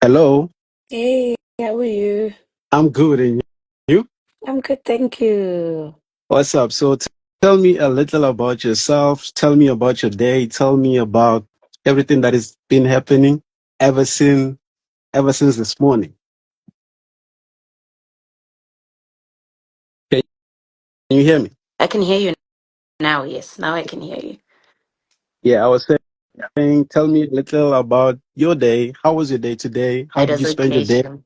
Hello, Hey, how are you? I'm good, and you? I'm good, thank you. What's up? So tell me a little about yourself. Tell me about your day. Tell me about everything that has been happening ever since ever since this morning. Can you hear me? I can hear you now. Yes, now I can hear you. Yeah, I was saying, tell me a little about your day. How was your day today? How It did was you spend your okay, day? Shem.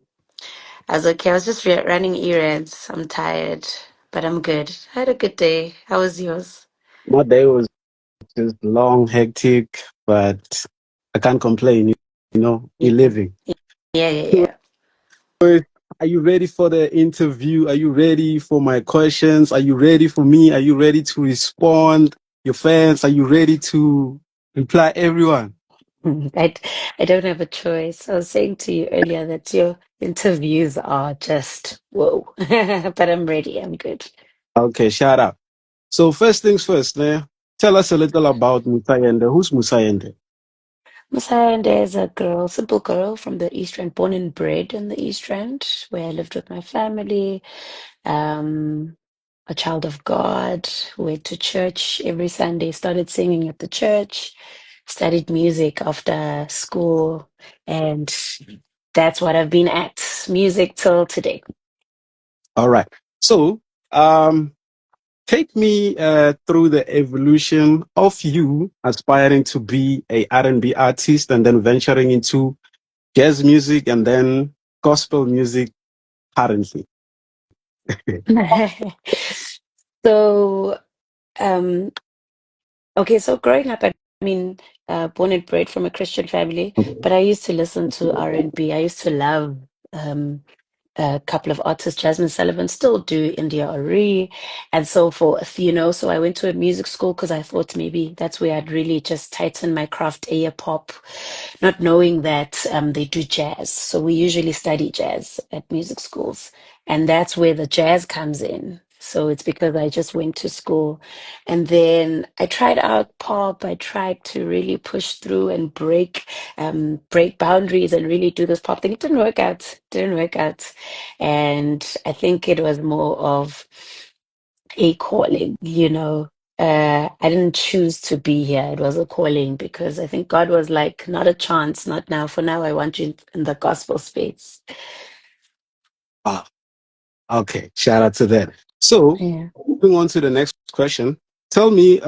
I was okay. I was just running errands. I'm tired, but I'm good. I had a good day. How was yours? My day was just long, hectic, but I can't complain. We're Yeah, living. yeah, yeah, yeah. Are you ready for the interview? Are you ready for my questions? Are you ready for me? Are you ready to respond? Your fans, are you ready to reply everyone? I, I don't have a choice. I was saying to you earlier that your interviews are just whoa, but I'm ready. I'm good. Okay, shout out. So first things first, tell us a little about Musa Yende. Who's Musa Yende? Musa Yende is a girl, simple girl from the East End, born and bred in the East End, where I lived with my family. Um, a child of God, went to church every Sunday, started singing at the church, studied music after school, and that's what I've been at, music till today. All right. So um take me through the evolution of you aspiring to be a R&B artist and then venturing into jazz music and then gospel music currently. So, um, okay, so growing up, I mean, born and bred from a Christian family, but I used to listen to R&B. I used to love um, a couple of artists, Jasmine Sullivan, still do India Ari and so forth, So I went to a music school because I thought maybe that's where I'd really just tighten my craft, ear pop, not knowing that they do jazz. So we usually study jazz at music schools, and that's where the jazz comes in. So it's because I just went to school and then I tried out pop. I tried to really push through and break boundaries and really do this pop thing. It didn't work out. Didn't work out. And I think it was more of a calling. I didn't choose to be here. It was a calling because I think God was like, not a chance, not now. For now, I want you in the gospel space. Ah, okay, shout out to that. So, Yeah. moving on to the next question, tell me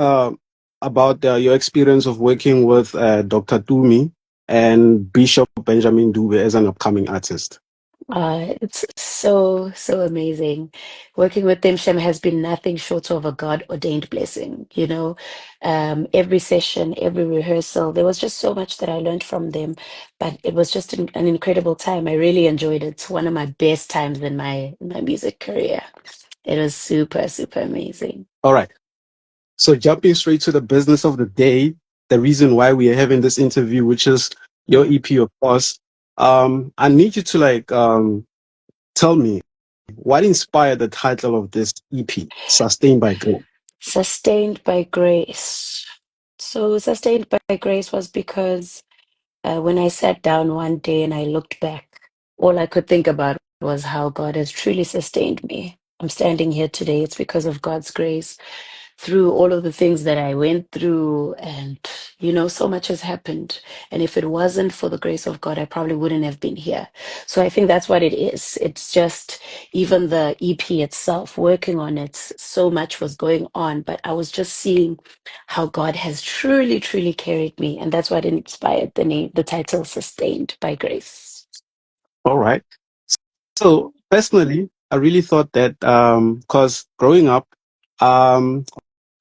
about your experience of working with Dr. Tumi and Bishop Benjamin Dube as an upcoming artist. It's so, so amazing. Working with them, Shem, has been nothing short of a God-ordained blessing. Every session, every rehearsal, there was just so much that I learned from them, but it was just an incredible time. I really enjoyed it. It's one of my best times in my music career. It was super, super amazing. All right. So, jumping straight to the business of the day, the reason why we are having this interview, which is your Yeah. EP, of course. I need you to tell me what inspired the title of this EP, Sustained by Grace. Sustained by grace. So, sustained by grace was because when I sat down one day and I looked back, all I could think about was how God has truly sustained me. I'm standing here today. It's because of God's grace through all of the things that I went through. And, so much has happened. And if it wasn't for the grace of God, I probably wouldn't have been here. So I think that's what it is. It's just even the EP itself, working on it, so much was going on, but I was just seeing how God has truly, truly carried me. And that's what inspired the title Sustained by Grace. All right. So personally, I really thought that because growing up, um,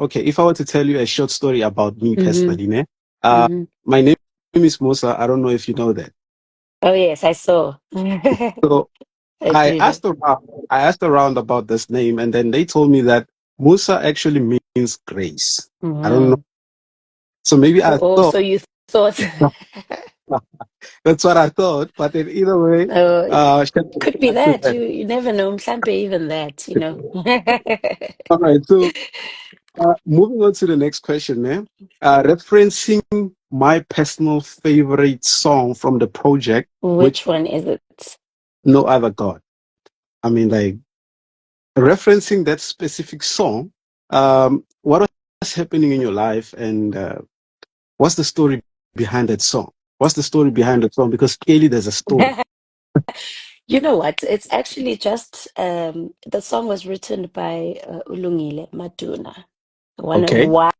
okay, if I were to tell you a short story about me Hmm. personally, uh, Hmm. my name is Mosa. I don't know if you know that. Oh, yes, I saw. I So I do know. asked around, I asked around about this name, and then they told me that Musa actually means grace. I don't know. Wow. So maybe I Oh, thought so you thought. that's what I thought. But in either way, Oh, shout could be out to that. that. You never know. Mhlampe even that. All right. So Moving on to the next question, man. Referencing my personal favorite song from the project, which Which one is it? No Other God. I mean, like referencing that specific song. What was happening in your life, and what's the story behind that song? What's the story behind the song? Because clearly there's a story. You know what? It's actually just the song was written by Ulungile Maduna, Okay. one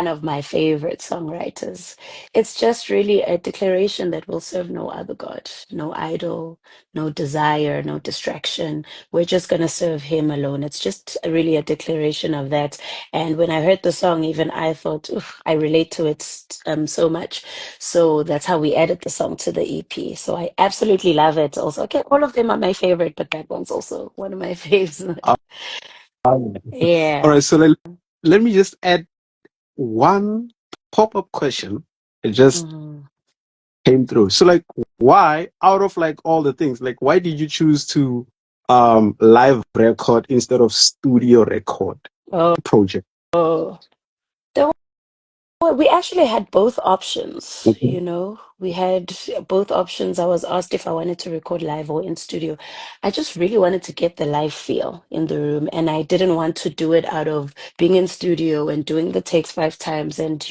of my favorite songwriters. It's just really a declaration that we'll serve no other God, no idol, no desire, no distraction. We're just going to serve Him alone. It's just really a declaration of that. And when I heard the song, even I thought, "Oof, I relate to it so much." So that's how we added the song to the EP. So I absolutely love it. Also, okay, all of them are my favorite, but that one's also one of my faves. Um, all Yeah. right. So let me just add one pop-up question. It just Mhm. came through. So like why out of like all the things, like why did you choose to live record instead of studio record Oh. project? Oh. Well, we actually had both options, Okay. you know. We had both options. I was asked if I wanted to record live or in studio. I just really wanted to get the live feel in the room, and I didn't want to do it out of being in studio and doing the takes 5 times. And,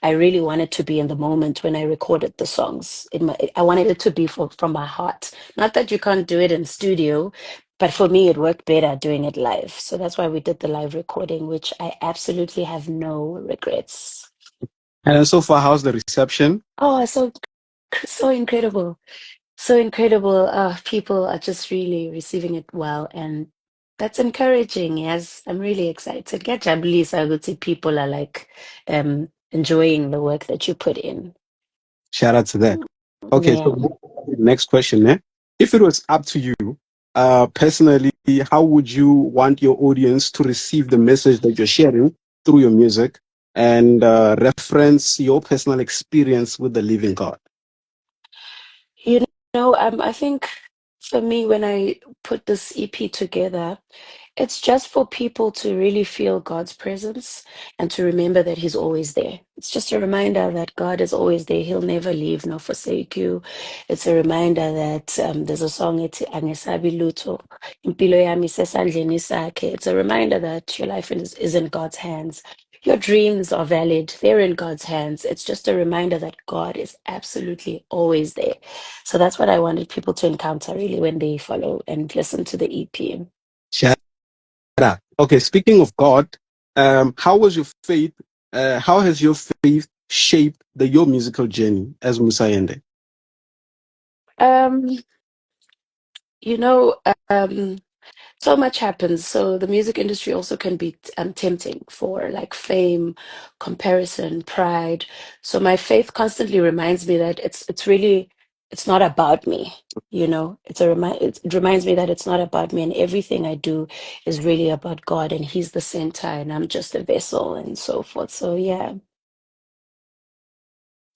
I really wanted to be in the moment when I recorded the songs. I wanted it to be from my heart. Not that you can't do it in studio, but for me, it worked better doing it live. So that's why we did the live recording, which I absolutely have no regrets. And then so far, how's the reception? Oh, so incredible. So incredible. People are just really receiving it well, and that's encouraging. Yes, I'm really excited. Ngiyajabulisa ukuthi people are like enjoying the work that you put in. Shout out to that. Okay, Yeah. so next question, eh? If it was up to you, personally, how would you want your audience to receive the message that you're sharing through your music and reference your personal experience with the living God? You I think for me, when I put this EP together, it's just for people to really feel God's presence and to remember that He's always there. It's just a reminder that God is always there. He'll never leave nor forsake you. It's a reminder that there's a song, it's Angesabi Luto, Impilo yami isesandleni sakhe. It's a reminder that your life is in God's hands. Your dreams are valid. They're in God's hands. It's just a reminder that God is absolutely always there. So that's what I wanted people to encounter really when they follow and listen to the EP. Shout out. Okay, speaking of God, how was your faith? How has your faith shaped your musical journey as Musa Yende? Um, you know, um, so much happens. So the music industry also can be tempting for like fame, comparison, pride. So my faith constantly reminds me that it's not about me. It reminds me that it's not about me, and everything I do is really about God, and He's the center, and I'm just a vessel, and so forth. So yeah.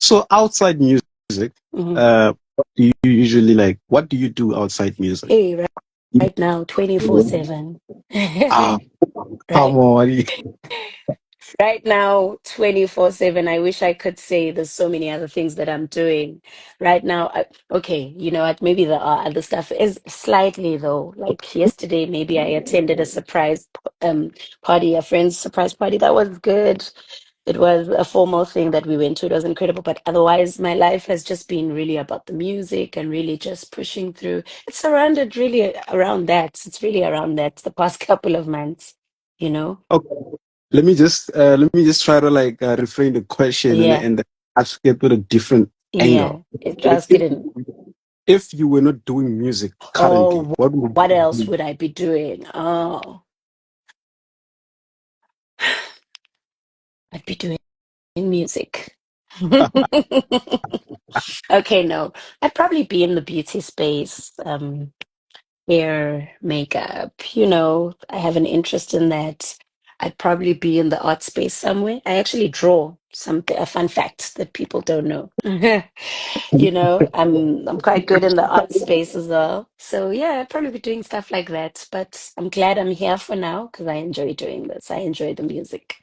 So outside music, Mhm. what do you usually like? What do you do outside music? Hey, right now, 24/7. Ah, come Right. on. Right now, 24/7. I wish I could say there's so many other things that I'm doing right now. Okay, you know what? Maybe there are other stuff. Is slightly though. Like yesterday, maybe I attended a surprise party, a friend's surprise party. That was good. It was a formal thing that we went to. It was incredible. But otherwise, my life has just been really about the music and really just pushing through. It's surrounded really around that. It's really around that the past couple of months, you know? Okay. Let me just try to like reframe the question and Yeah. and ask it with a different Yeah, angle. it Like just didn't. if you were not doing music currently, Oh, what would what you else do? would I be doing? Oh, I'd be doing music. Okay, no, I'd probably be in the beauty space, hair, makeup. I have an interest in that. I'd probably be in the art space somewhere. I actually draw something, a fun fact that people don't know. I'm quite good in the art space as well. So yeah, I'd probably be doing stuff like that. But I'm glad I'm here for now because I enjoy doing this. I enjoy the music.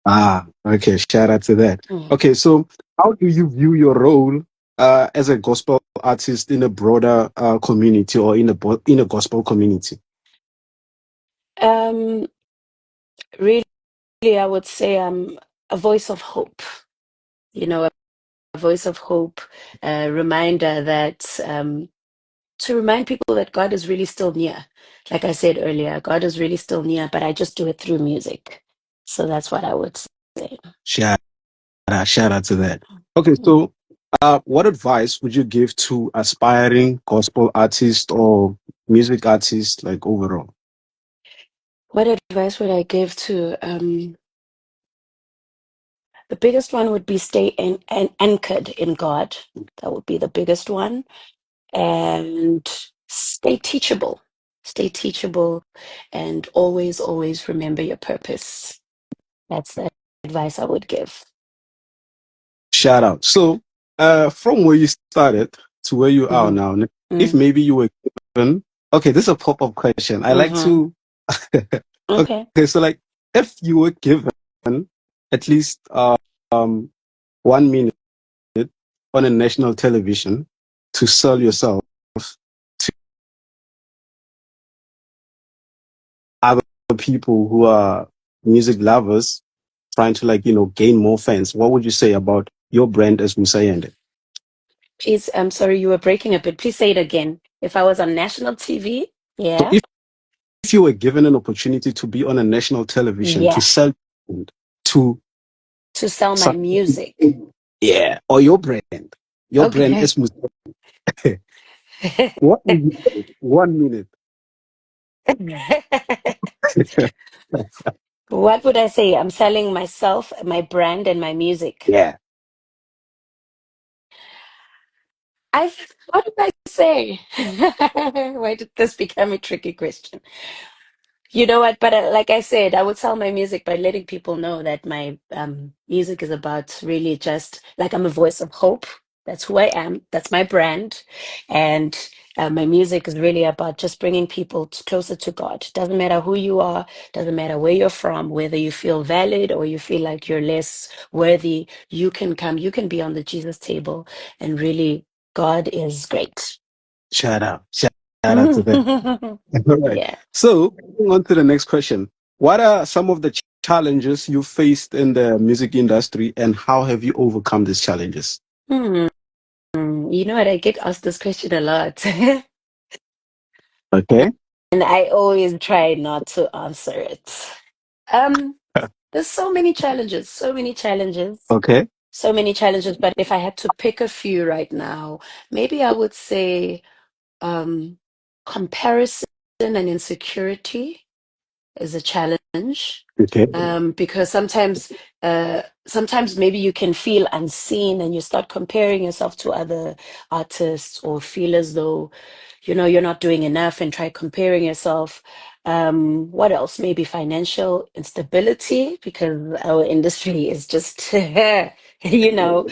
Okay. Shout out to that. Mm. Okay, so how do you view your role as a gospel artist in a broader community or in a gospel community? Um, really, I would say I'm a voice of hope. You know, a voice of hope, a reminder that to remind people that God is really still near. Like I said earlier, God is really still near, but I just do it through music. So that's what I would say. Shout shout out to that. Okay, Mm. so what advice would you give to aspiring gospel artists or music artists like overall? What advice would I give to the biggest one would be stay and anchored in God. That would be the biggest one. And stay teachable. Stay teachable and always, always remember your purpose. That's the advice I would give. Shout out. So, from where you started to where you are Mm-hmm. now, if Mm. maybe you were given, okay, this is a pop-up question. I like Mm-hmm. to, Okay. okay, so like, if you were given at least 1 minute on a national television to sell yourself to other people who are music lovers trying to like, gain more fans, what would you say about your brand as Musa Yende? Please, I'm sorry, you were breaking a bit. Please say it again. If I was on national TV, So yeah, if you were given an opportunity to be on a national television to yeah, sell to to sell my some, music. yeah, or your brand Okay. as Musa, what would you say? 1 minute. What would I say? I'm selling myself, my brand, and my music. Yeah. What did I say? Why did this become a tricky question? You know what? But like I said, I would sell my music by letting people know that my music is about really just like I'm a voice of hope. That's who I am. That's my brand. And my music is really about just bringing people closer to God. Doesn't matter who you are, doesn't matter where you're from, whether you feel valid or you feel like you're less worthy, you can come, you can be on the Jesus table. And really, God is great. Shout out. Shout out to that. All right. Yeah. So, moving on to the next question. What are some of the challenges you faced in the music industry and how have you overcome these challenges? Hmm. You know what? I get asked this question a lot. Okay. And I always try not to answer it. Um, there's Okay. so many challenges, but if I had to pick a few right now, maybe I would say um comparison and insecurity is a challenge. Okay. Because sometimes maybe you can feel unseen and you start comparing yourself to other artists or feel as though, you're not doing enough and try comparing yourself. What else? Maybe financial instability because our industry is just, you know,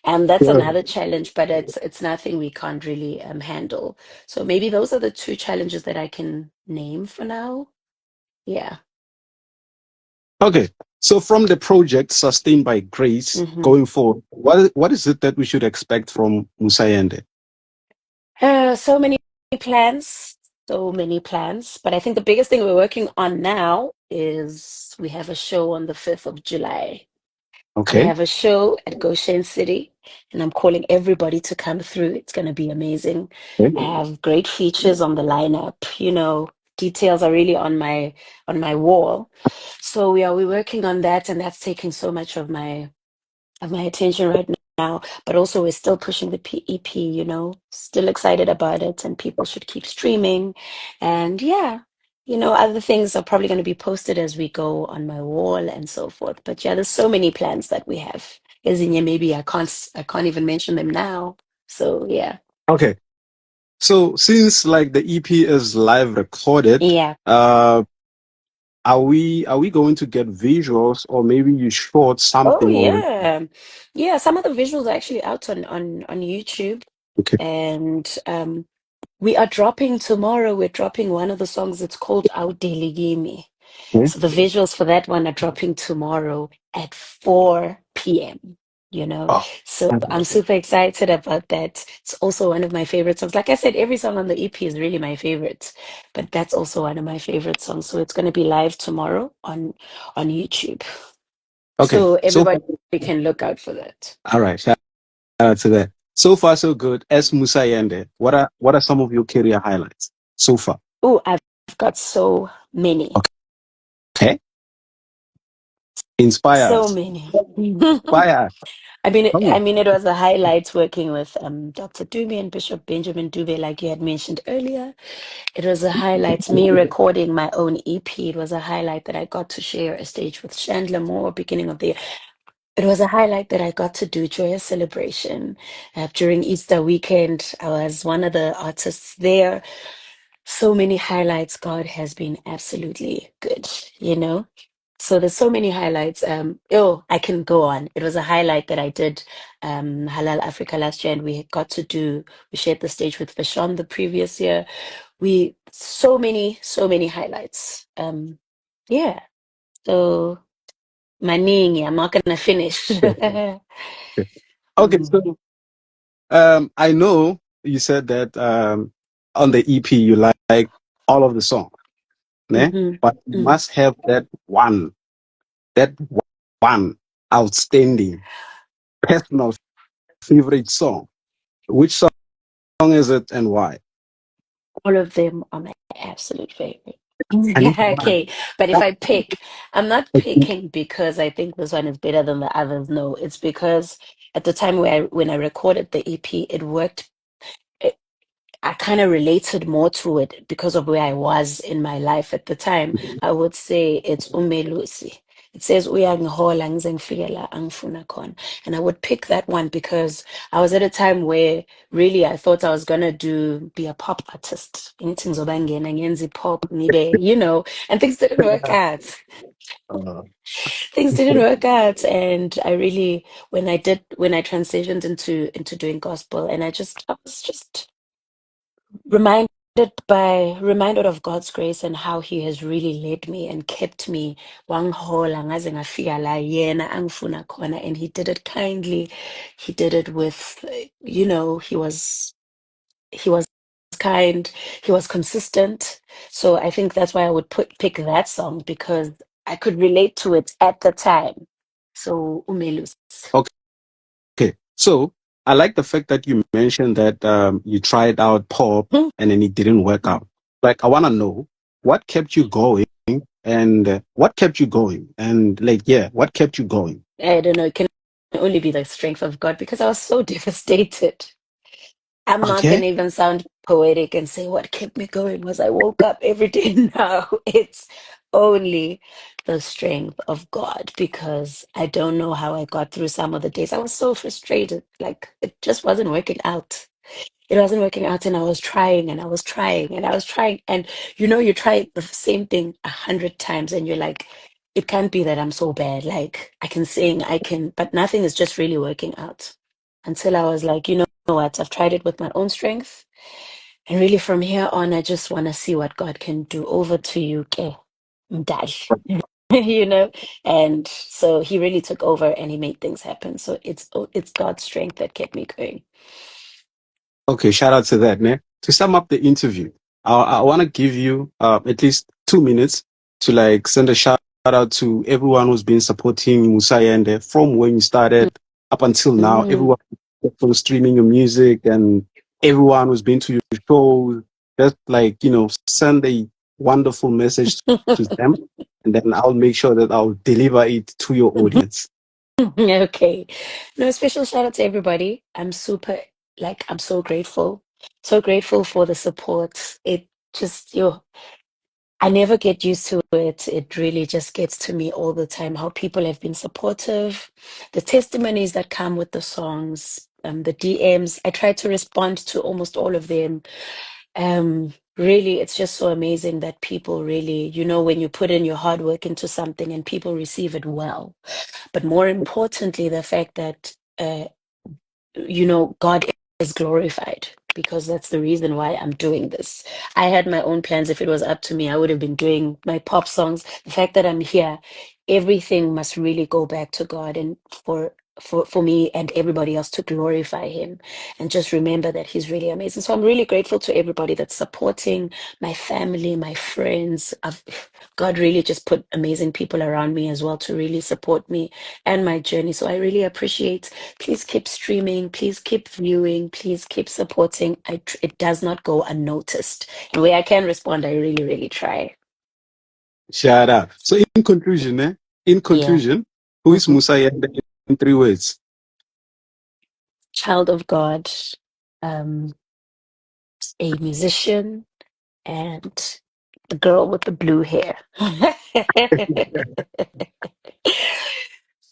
and that's Yeah. another challenge, but it's nothing we can't really handle. So maybe those are the two challenges that I can name for now. Yeah. Okay. So from the project Sustained by Grace Mm-hmm. going forward, what is it that we should expect from Musa Yende? So many plans, so many plans. But I think the biggest thing we're working on now is we have a show on the 5th of July. We Okay. have a show at Goshen City, and I'm calling everybody to come through. It's going to be amazing. I Okay. have great features on the lineup. Details are really on my wall. So we're working on that, and that's taking so much of my attention right now, but also we're still pushing the EP, still excited about it, and people should keep streaming. And yeah, other things are probably going to be posted as we go on my wall and so forth. But yeah, there's so many plans that we have. As in, yeah, maybe I can't even mention them now. So yeah. Okay. So since like the EP is live recorded, Yeah. uh, are we going to get visuals or maybe you short Oh something already? yeah. Yeah, some of the visuals are actually out on YouTube. Okay. And we're dropping one of the songs. It's called Audeligimi. Okay. So the visuals for that one are dropping tomorrow at 4 p.m. You know, Oh, so I'm wonderful. super excited about that. It's also one of my favorite songs. Like I said, every song on the EP is really my favorite, but that's also one of my favorite songs. So it's going to be live tomorrow on YouTube. Okay. So So everybody can look out for that. all right. Shout out to that. So far, so good. As Musa Yende, what are some of your career highlights so far? Oh, I've got so many, Okay. Inspire so us. many. Inspire us. Come I on. mean, it was a highlight working with Dr. Dube and Bishop Benjamin Dube, like you had mentioned earlier. It was a highlight, me recording my own EP. It was a highlight that I got to share a stage with Chandler Moore beginning of the year. It was a highlight that I got to do Joyous Celebration during Easter weekend. I was one of the artists there. So many highlights. God has been absolutely good, you know? So there's so many highlights. I can go on. It was a highlight that I did Halal Africa last year, and we shared the stage with Vashon the previous year. So many highlights. Yeah. So maningi, I'm not gonna finish. Okay. Mm. So I know you said that on the EP you like all of the songs, né? Hmm. But you Mm. must have that one outstanding personal favorite song. Which song is it and why? All of them are my absolute favorite. I need one. Okay, but if I pick, I'm not picking because I think this one is better than the others. No, it's because at the time when I recorded the EP, it worked. I kind of related more to it because of where I was in my life at the time. I would say it's Umelusi. It says "Uyangihola ngize ngifike la angifuna khona." And I would pick that one because I was at a time where really I thought I was gonna be a pop artist. Ngithi ngizobangena ngenze pop ngibe, and things didn't work out. Uh, Things didn't work out. And I really when I transitioned into doing gospel, and I was just reminded reminded of God's grace and how He has really led me and kept me wangihola ngaze ngafika la yena angifuna khona, and He did it kindly. He did it with he was kind, He was consistent. So I think that's why I would pick that song, because I could relate to it at the time. So Umelus. okay. So I like the fact that you mentioned that you tried out pop and then it didn't work out. Like, I want to know what kept you going and what kept you going and like, yeah, what kept you going? I don't know, it can only be the strength of God, because I was so devastated. I'm not Okay. gonna even sound poetic and say what kept me going was I woke up every day. Now it's only the strength of God, because I don't know how I got through some of the days. I was so frustrated, like it just wasn't working out. It wasn't working out, and I was trying and I was trying and I was trying. And you try the same thing 100 times and you're like, it can't be that I'm so bad. Like I can sing, but nothing is just really working out. Until I was like, you know what? I've tried it with my own strength. And really from here on, I just want to see what God can do. Over to you, Ke Mdali. you know and so He really took over and He made things happen. So it's God's strength that kept me going. Okay, shout out to that, man. To sum up the interview, I want to give you at least 2 minutes to like send a shout out to everyone who's been supporting Musa Yende from when you started up until now. Mm. Everyone from streaming your music and everyone who's been to your shows. Just like send a wonderful message to them, and then I'll make sure that I'll deliver it to your audience. Okay. No, special shout out to everybody. I'm so grateful. So grateful for the support. It just, I never get used to it. It really just gets to me all the time how people have been supportive, the testimonies that come with the songs, the DMs. I try to respond to almost all of them. Really, it's just so amazing that people really, when you put in your hard work into something and people receive it well. But more importantly, the fact that God is glorified, because that's the reason why I'm doing this. I had my own plans. If it was up to me, I would have been doing my pop songs. The fact that I'm here, everything must really go back to God and for me and everybody else to glorify him and just remember that he's really amazing. So I'm really grateful to everybody that's supporting my family, my friends. God really just put amazing people around me as well to really support me and my journey. So I really appreciate. Please keep streaming. Please keep viewing. Please keep supporting. It does not go unnoticed. And where I can respond, I really, really try. Shout out. So in conclusion, Yeah. who is Mhm. Musa Yende in 3 words? Child of God, um, a musician, and the girl with the blue hair. All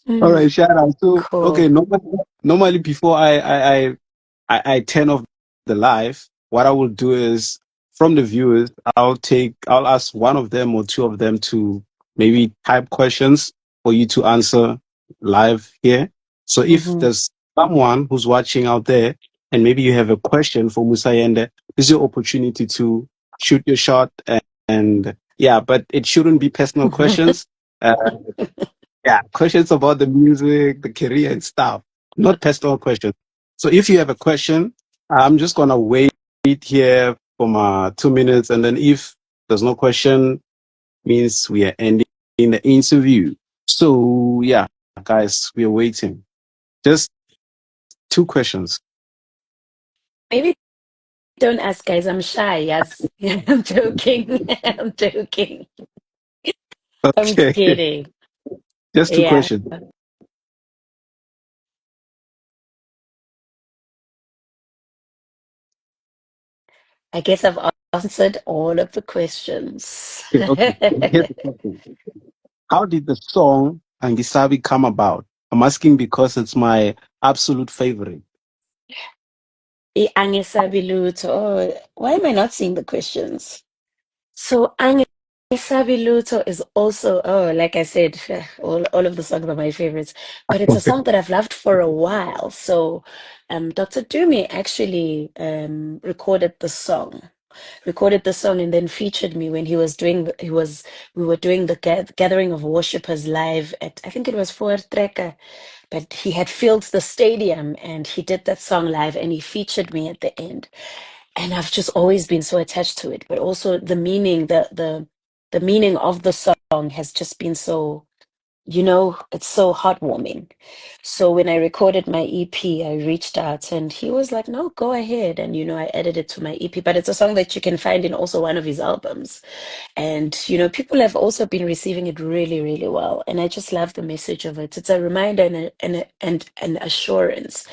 Mm, right, shout out. So okay, cool. normally before I turn off the live, what I will do is from the viewers, I'll ask one of them or two of them to maybe type questions for you to answer live here. So if Hmm. there's someone who's watching out there and maybe you have a question for Musa Yende, this is your opportunity to shoot your shot and yeah, but it shouldn't be personal questions. Uh, yeah, questions about the music, the career and stuff, not personal questions. So if you have a question, I'm just gonna wait here for my 2 minutes, and then if there's no question, means we are ending the interview. So yeah, guys, we are waiting. Just 2 questions. Maybe don't ask, guys. I'm shy. Yes. I'm joking. I'm joking. I'm Okay, kidding. just two Yeah. questions. I guess I've answered all of the questions. Okay, okay. Here's the question. How did the song Angisabi come about? I'm asking because it's my absolute favorite. Angesabi lutho. Oh, why am I not seeing the questions? So Angesabi lutho is also, oh, like I said, all of the songs are my favorites, but it's a song that I've loved for a while. So Dr. Dumi actually recorded the song and then featured me when we were doing the gathering of worshippers live at, I think it was for Treka, but he had filled the stadium and he did that song live and he featured me at the end. And I've just always been so attached to it, but also the meaning, the meaning of the song has just been so, it's so heartwarming. So when I recorded my EP, I reached out and he was like, no, go ahead. And, I added it to my EP, but it's a song that you can find in also one of his albums. And, people have also been receiving it really, really well. And I just love the message of it. It's a reminder and an assurance.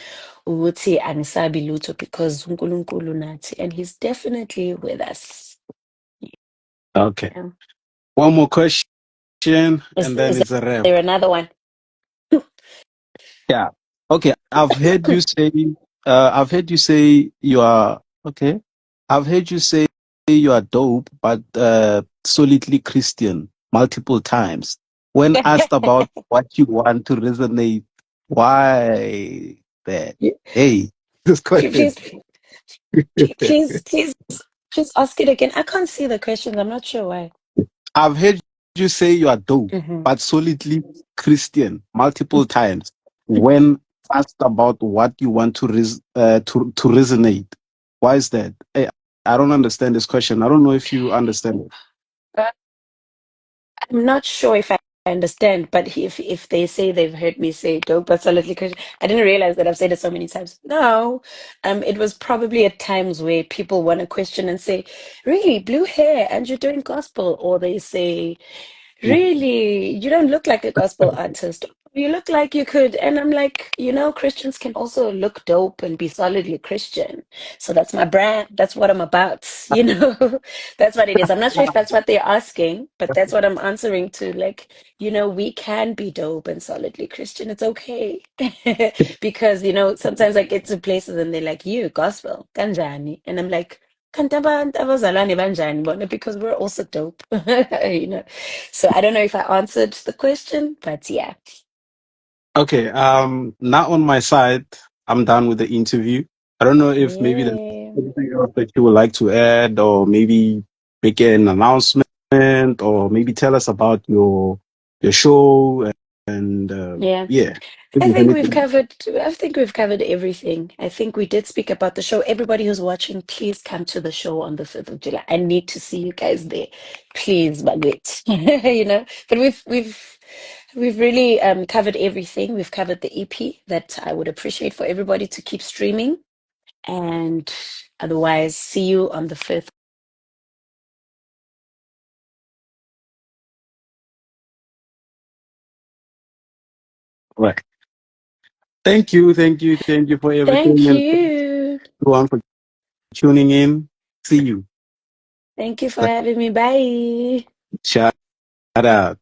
Ukuthi angisabi lutho because uNkulunkulu nathi, and he's definitely with us. Okay. Yeah. One more question, Is, and then is it's a wrap. there another one? Yeah. Okay. I've heard you say you are okay. I've heard you say you are dope, but solidly Christian multiple times. When asked about what you want to resonate, why that? Hey, this question. Please, please ask it again. I can't see the questions. I'm not sure why. I've heard you say you are dope, Hmm. but solidly Christian multiple times. When asked about what you want to resonate, why is that? I don't understand this question. I don't know if you understand it. I'm not sure if I understand, but if they say they've heard me say dope absolutely Christian, I didn't realize that I've said it so many times. No, it was probably at times where people want to question and say, "Really, blue hair, and you're doing gospel," or they say, "Really, you don't look like a gospel artist. You look like you could." And I'm like, Christians can also look dope and be solidly Christian. So that's my brand. That's what I'm about. That's what it is. I'm not sure if that's what they're asking, but that's what I'm answering to. Like, we can be dope and solidly Christian. It's okay. Because, sometimes I get to places and they're like, you, gospel, kanjani. And I'm like, "Kanti abantu abazalwane banjani bona?" Because we're also dope. So I don't know if I answered the question, but yeah. Okay. Now on my side, I'm done with the interview. I don't know if maybe the Yeah. anything else that you would like to add, or maybe make an announcement, or maybe tell us about your show and Yeah. yeah, if I there's think we've anything. covered I think we've covered everything. I think we did speak about the show. Everybody who's watching, please come to the show on the 5th of July. I need to see you guys there. Please, Margaret. You know. But we've really covered everything. We've covered the EP that I would appreciate for everybody to keep streaming. And otherwise, see you on the 5th. Right. Thank you for everything, Thank and you. everyone for tuning in. See you. Thank you for having me. Bye. Shout out.